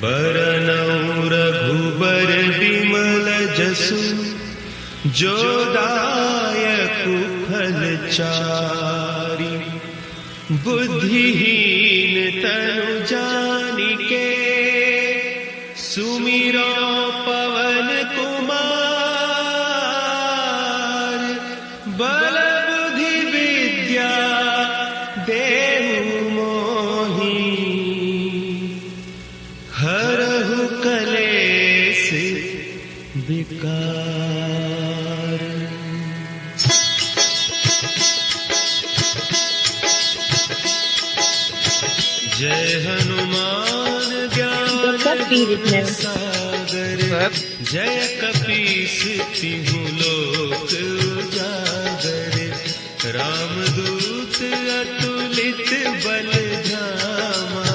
बरनौ रघुबर विमल जसु जो दायक फल चारि बुद्धिहीन तनु जानिके सुमिरो पवन कुमार बल बुद्धि विद्या देहु मोहि हरहु कलेस विकार। जय हनुमान ज्ञान सागर जय कपीस तिहु लोक उजागर रामदूत अतुलित बल धामा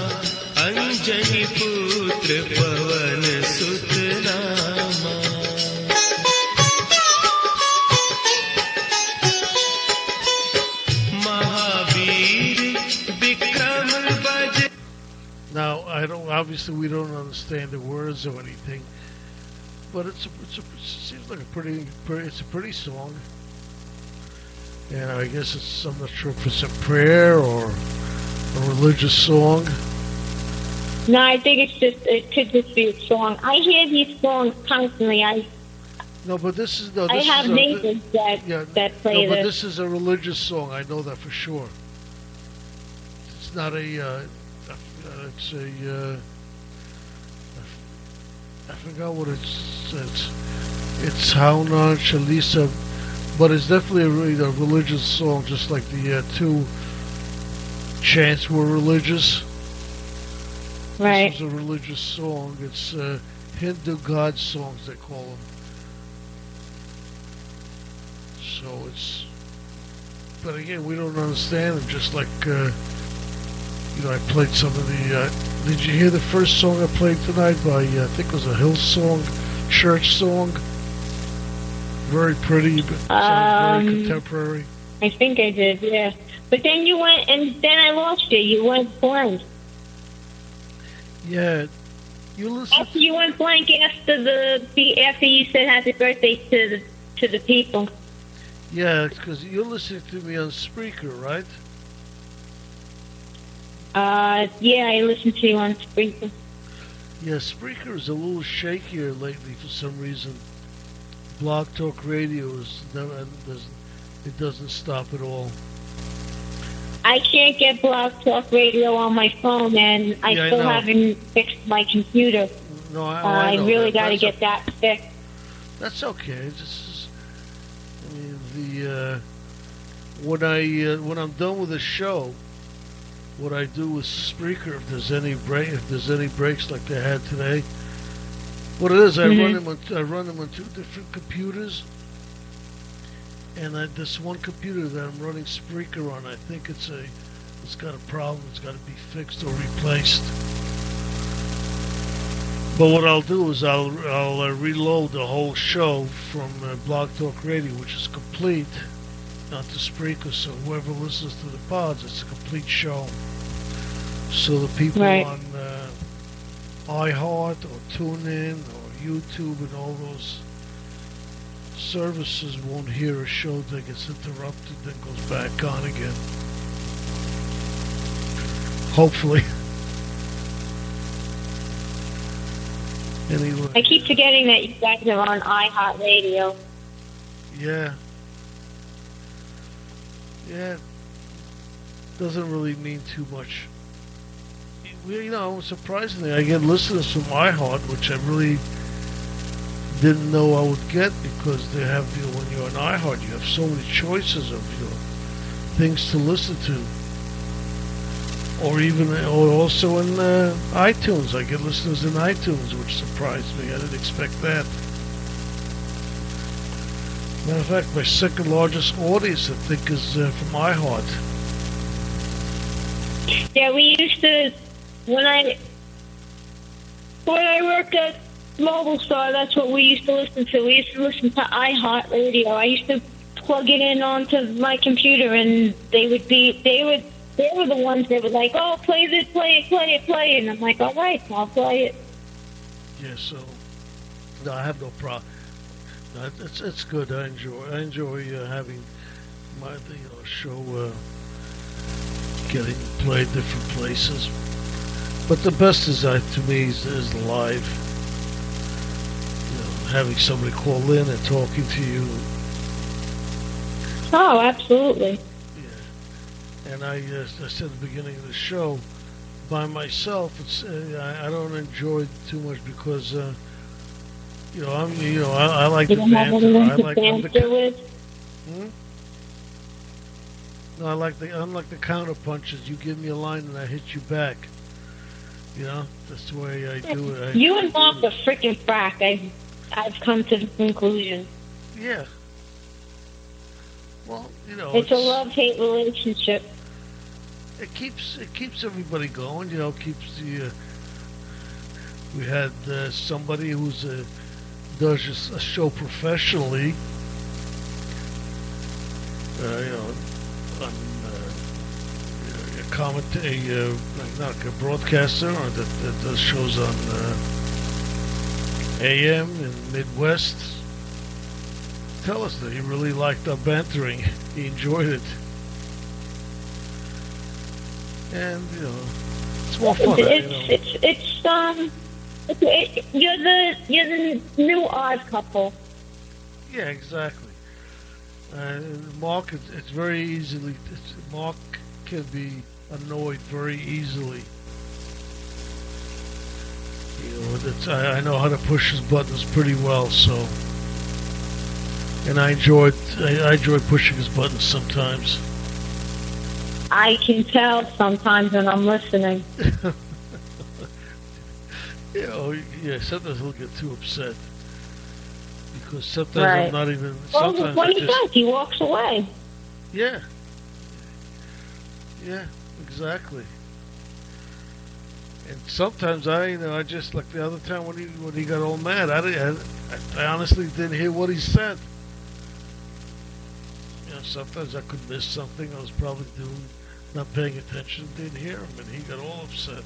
अंजनी पुत्र पवन सुत नामा। महावीर विक्रम बज। Now, obviously we don't understand the words or anything, but it seems like it's a pretty song. And I guess I'm not sure if it's a prayer or a religious song. No, I think it could just be a song. I hear these songs constantly. I have neighbors that play this. No, but this. this is a religious song. I know that for sure. It's not a. It's a. I forgot what it says. It's Hauna Chalisa, but it's definitely a religious song, just like the two chants were religious. Right. This is a religious song. It's Hindu god songs, they call them. So it's. But again, we don't understand them, just like. I played some of the. Did you hear the first song I played tonight by? I think it was a Hillsong church song. Very pretty, but very contemporary. I think I did, yeah. But then you went, and then I lost you. You went blank. Yeah, you listen. After you went blank after you said happy birthday to the people. Yeah, because you're listening to me on Spreaker, right? Yeah, I listen to you on Spreaker. Yeah, Spreaker is a little shakier lately for some reason. Blog Talk Radio it doesn't stop at all. I can't get Blog Talk Radio on my phone, and I still haven't fixed my computer. No, I really got to get that fixed. That's okay. When I'm done with the show, what I do with Spreaker, if there's any breaks like they had today, what it is, I run them on two different computers, and this one computer that I'm running Spreaker on, I think it's got a problem. It's got to be fixed or replaced. But what I'll do is I'll reload the whole show from Blog Talk Radio, which is complete, onto Spreaker, so whoever listens to the pods, it's a complete show. So the people on iHeart or TuneIn or YouTube and all those services won't hear a show that gets interrupted, then goes back on again. Hopefully. Anyway. I keep forgetting that you guys are on iHeart Radio. Yeah. Yeah. Doesn't really mean too much. Surprisingly, I get listeners from iHeart, which I really didn't know I would get, because they have when you're on iHeart, you have so many choices of things to listen to. Or also in iTunes. I get listeners in iTunes, which surprised me. I didn't expect that. Matter of fact, my second largest audience, I think, is from iHeart. Yeah, we used to, when I worked at Mobile Star, that's what we used to listen to. We used to listen to iHeart Radio. I used to plug it in onto my computer, and they were the ones that were like, oh, play this, play it. And I'm like, all right, I'll play it. Yeah, so no, I have no problem. No, it's good. I enjoy having my show getting played different places. But the best is to me is live. Having somebody call in and talking to you. Oh, absolutely. Yeah, and I said at the beginning of the show, by myself, I don't enjoy it too much because I like the banter. I like with. No, unlike the counter punches. You give me a line and I hit you back. That's the way I do it. You and Mark are freaking frack. I've come to the conclusion. Yeah. Well, it's a love-hate relationship. It keeps everybody going. Keeps the. We had somebody who's does a show professionally. On not a broadcaster, or that does shows on AM in Midwest. Tell us that he really liked our bantering. He enjoyed it, and it's more fun. You're the new odd couple. Yeah, exactly. Mark, it's very easily. Mark can be annoyed very easily. I know how to push his buttons pretty well, so. And I enjoy pushing his buttons sometimes. I can tell sometimes when I'm listening. Yeah, sometimes he'll get too upset. Because sometimes I'm not even... Well, when he does, he walks away. Yeah. Yeah, exactly. And sometimes I just, like the other time when he got all mad, I honestly didn't hear what he said. Sometimes I could miss something I was probably not paying attention, didn't hear him, and he got all upset.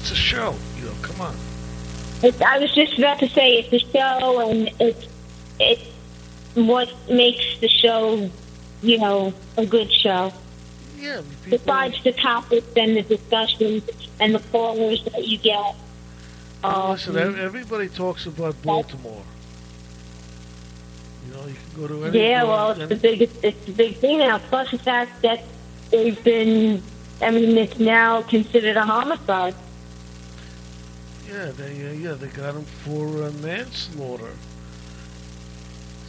It's a show, come on. I was just about to say it's a show, and it's what makes the show, a good show. Yeah. Besides the topics and the discussions and the callers that you get. Listen, everybody talks about Baltimore. You can go to any. Yeah, well, it's the big thing now. Plus the fact that they've been, it's now considered a homicide. Yeah, they got him for manslaughter.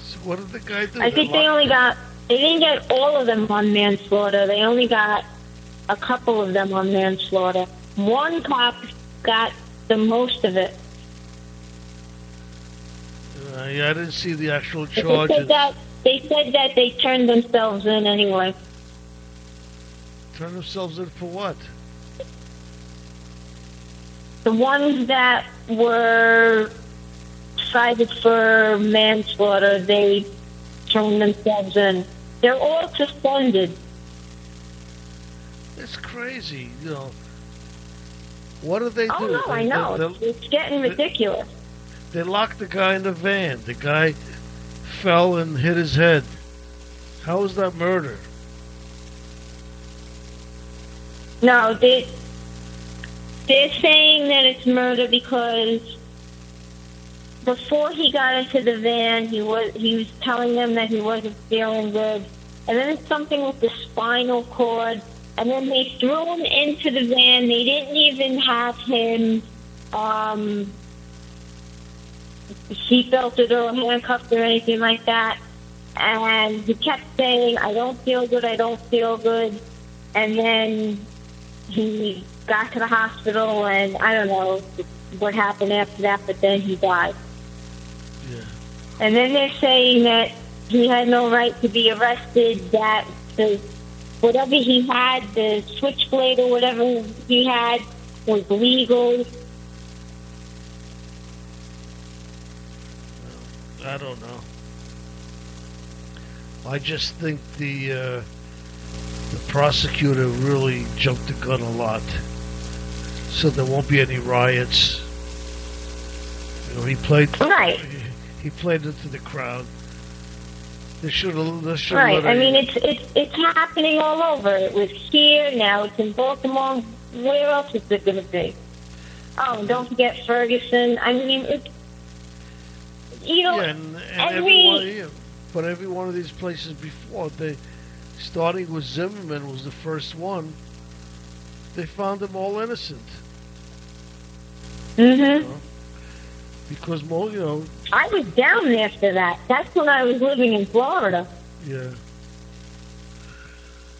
So what did the guy do? I think they didn't get all of them on manslaughter. They only got a couple of them on manslaughter. One cop got the most of it. I didn't see the actual charges. They said that they turned themselves in anyway. Turned themselves in for what? The ones that were cited for manslaughter, they turned themselves in. They're all suspended. It's crazy, What do they do? Oh, no, I know. It's getting ridiculous. They locked the guy in the van. The guy fell and hit his head. How is that murder? No, they're saying that it's murder because before he got into the van, he was telling them that he wasn't feeling good, and then something with the spinal cord, and then they threw him into the van. They didn't even have him seatbelted or handcuffed or anything like that, and he kept saying, "I don't feel good, I don't feel good," and then he got to the hospital, and I don't know what happened after that, but then he died. Yeah. And then they're saying that he had no right to be arrested, that whatever he had, the switchblade or whatever he had, was legal. I don't know. I just think the prosecutor really jumped the gun a lot. so there won't be any riots. You know, he played Right. He played into the crowd. They should have. Right. I mean, it's happening all over. It was here, now it's in Baltimore. Where else is it going to be? Oh, and don't forget Ferguson. I mean, it's, you know, and every one of these places before, starting with Zimmerman was the first one. They found them all innocent. Mm-hmm. You know? Because I was down there for that. That's when I was living in Florida. Yeah.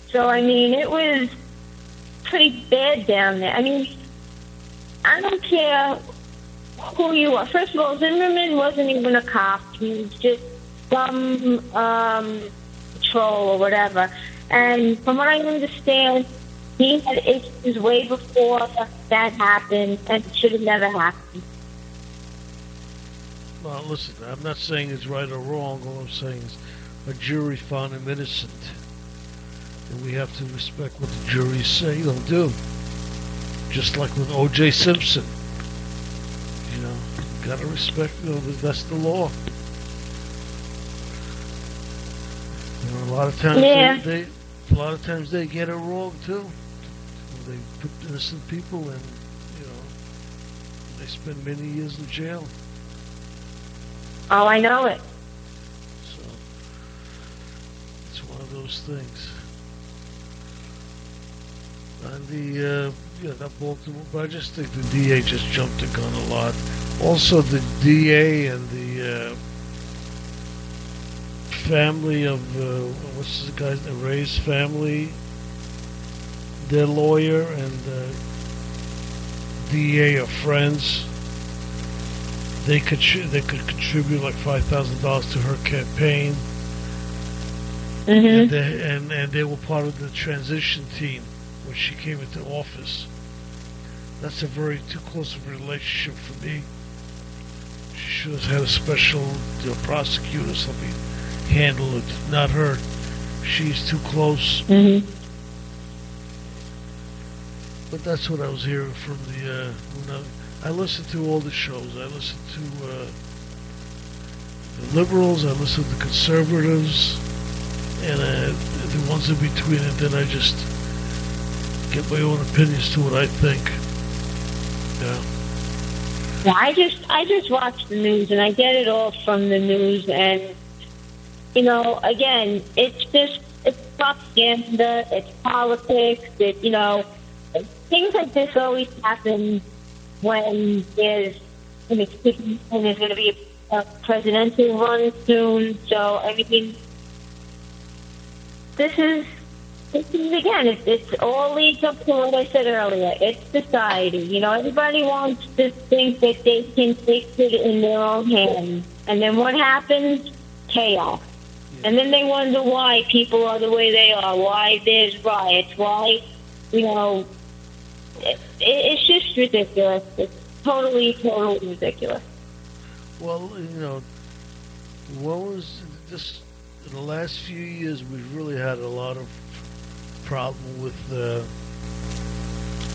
So, I mean, it was pretty bad down there. I mean, I don't care who you are. First of all, Zimmerman wasn't even a cop. He was just some patrol or whatever. And from what I understand, he had issues way before that happened, and it should have never happened. Well, listen, I'm not saying it's right or wrong. All I'm saying is a jury found him innocent. And we have to respect what the juries say they'll do. Just like with O.J. Simpson. You know, you gotta respect, that's the law. You know, a lot of times they get it wrong too. They put innocent people in, they spend many years in jail. Oh, I know it. So, it's one of those things. And that Baltimore, but I just think the DA just jumped the gun a lot. Also, the DA and the family of, what's the guy's, the Ray's family, their lawyer and DA are friends. They could contribute like $5,000 to her campaign, and they were part of the transition team when she came into office. That's a very too close of a relationship for me. She should have had a special prosecutor or something handle it, not her. She's too close. Mm-hmm. But that's what I was hearing from the. I listened to all the shows. I listened to the liberals. I listened to the conservatives, and the ones in between. And then I just get my own opinions to what I think. Yeah. Yeah, I just watch the news, and I get it all from the news. And again, it's propaganda. It's politics. Things like this always happen when there's going to be a presidential run soon. So, I mean, this is again, it's all leads up to what I said earlier. It's society. Everybody wants to think that they can take it in their own hands. And then what happens? Chaos. And then they wonder why people are the way they are, why there's riots, why, it's just ridiculous. It's totally, totally ridiculous. Well, what was this? In the last few years, we've really had a lot of problem with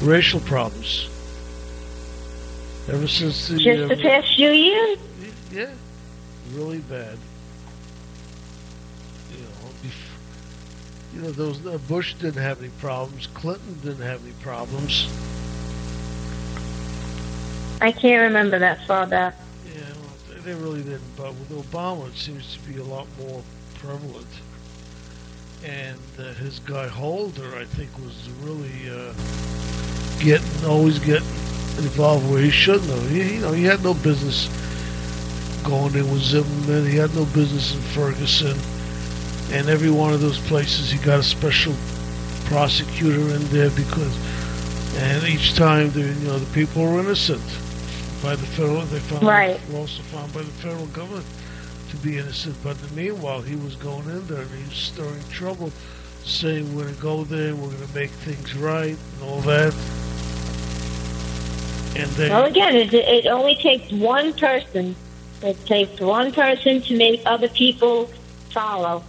racial problems. Ever since the past few years? Yeah, really bad. Those Bush didn't have any problems. Clinton didn't have any problems. I can't remember that far back. Yeah, well, they really didn't. But with Obama, it seems to be a lot more prevalent. And his guy Holder, I think, was really always getting involved where he shouldn't have. He had no business going in with Zimmerman. He had no business in Ferguson. And every one of those places, he got a special prosecutor in there and each time the people were innocent by the federal. They found were also found by the federal government to be innocent. But meanwhile, he was going in there and he was stirring trouble, saying we're going to go there, and we're going to make things right, and all that. And then, well, again, it only takes one person. It takes one person to make other people follow.